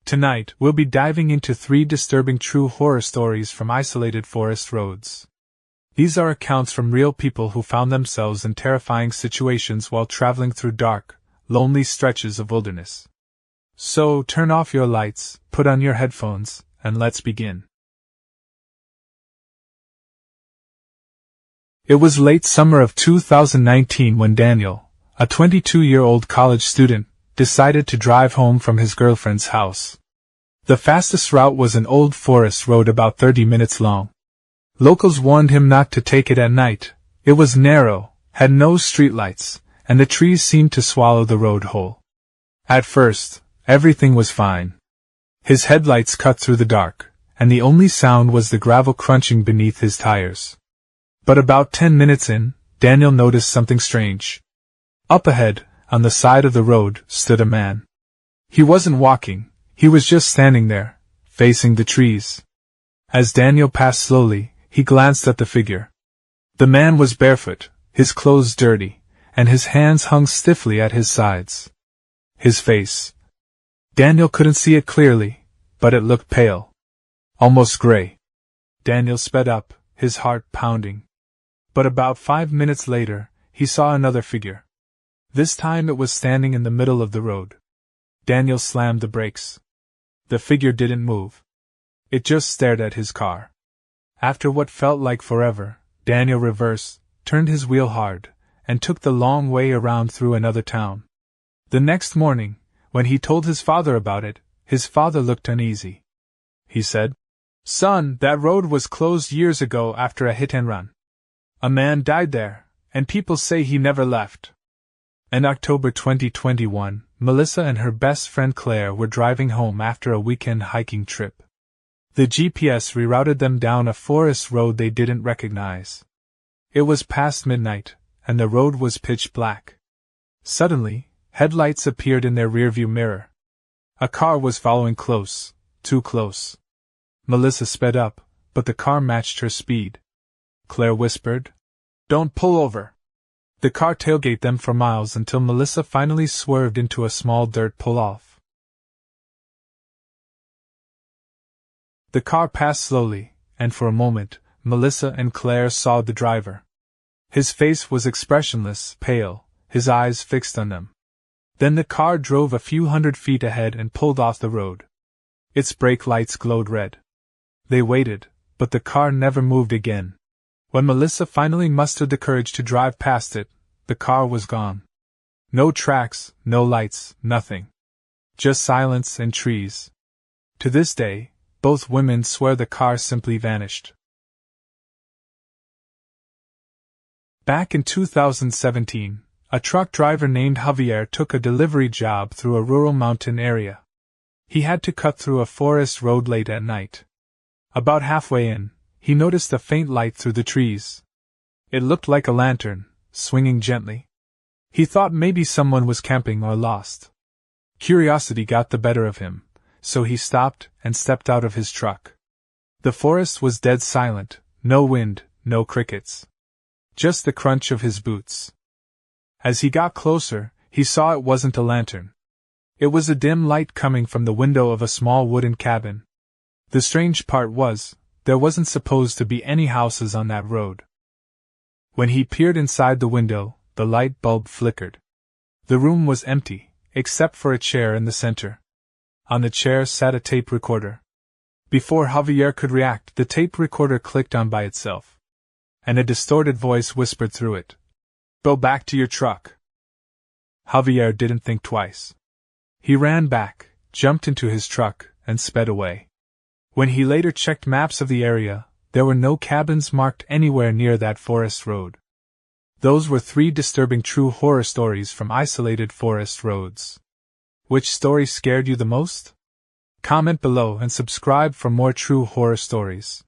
Tonight, we'll be diving into 3 disturbing true horror stories from isolated forest roads. These are accounts from real people who found themselves in terrifying situations while traveling through dark, lonely stretches of wilderness. So, turn off your lights, put on your headphones, and let's begin. It was late summer of 2019 when Daniel, a 22-year-old college student, decided to drive home from his girlfriend's house. The fastest route was an old forest road about 30 minutes long. Locals warned him not to take it at night. It was narrow, had no streetlights, and the trees seemed to swallow the road whole. At first, everything was fine. His headlights cut through the dark, and the only sound was the gravel crunching beneath his tires. But about 10 minutes in, Daniel noticed something strange. Up ahead, on the side of the road, stood a man. He wasn't walking, he was just standing there, facing the trees. As Daniel passed slowly, he glanced at the figure. The man was barefoot, his clothes dirty, and his hands hung stiffly at his sides. His face. Daniel couldn't see it clearly, but it looked pale. Almost gray. Daniel sped up, his heart pounding. But about 5 minutes later, he saw another figure. This time it was standing in the middle of the road. Daniel slammed the brakes. The figure didn't move. It just stared at his car. After what felt like forever, Daniel reversed, turned his wheel hard, and took the long way around through another town. The next morning, when he told his father about it, his father looked uneasy. He said, "Son, that road was closed years ago after a hit and run. A man died there, and people say he never left." In October 2021, Melissa and her best friend Claire were driving home after a weekend hiking trip. The GPS rerouted them down a forest road they didn't recognize. It was past midnight, and the road was pitch black. Suddenly, headlights appeared in their rearview mirror. A car was following close, too close. Melissa sped up, but the car matched her speed. Claire whispered, "Don't pull over." The car tailgated them for miles until Melissa finally swerved into a small dirt pull-off. The car passed slowly, and for a moment, Melissa and Claire saw the driver. His face was expressionless, pale, his eyes fixed on them. Then the car drove a few hundred feet ahead and pulled off the road. Its brake lights glowed red. They waited, but the car never moved again. When Melissa finally mustered the courage to drive past it, the car was gone. No tracks, no lights, nothing. Just silence and trees. To this day, both women swear the car simply vanished. Back in 2017, a truck driver named Javier took a delivery job through a rural mountain area. He had to cut through a forest road late at night. About halfway in, he noticed a faint light through the trees. It looked like a lantern, swinging gently. He thought maybe someone was camping or lost. Curiosity got the better of him, so he stopped and stepped out of his truck. The forest was dead silent, no wind, no crickets. Just the crunch of his boots. As he got closer, he saw it wasn't a lantern. It was a dim light coming from the window of a small wooden cabin. The strange part was, there wasn't supposed to be any houses on that road. When he peered inside the window, the light bulb flickered. The room was empty, except for a chair in the center. On the chair sat a tape recorder. Before Javier could react, the tape recorder clicked on by itself. And a distorted voice whispered through it, "Go back to your truck." Javier didn't think twice. He ran back, jumped into his truck, and sped away. When he later checked maps of the area, there were no cabins marked anywhere near that forest road. Those were 3 disturbing true horror stories from isolated forest roads. Which story scared you the most? Comment below and subscribe for more true horror stories.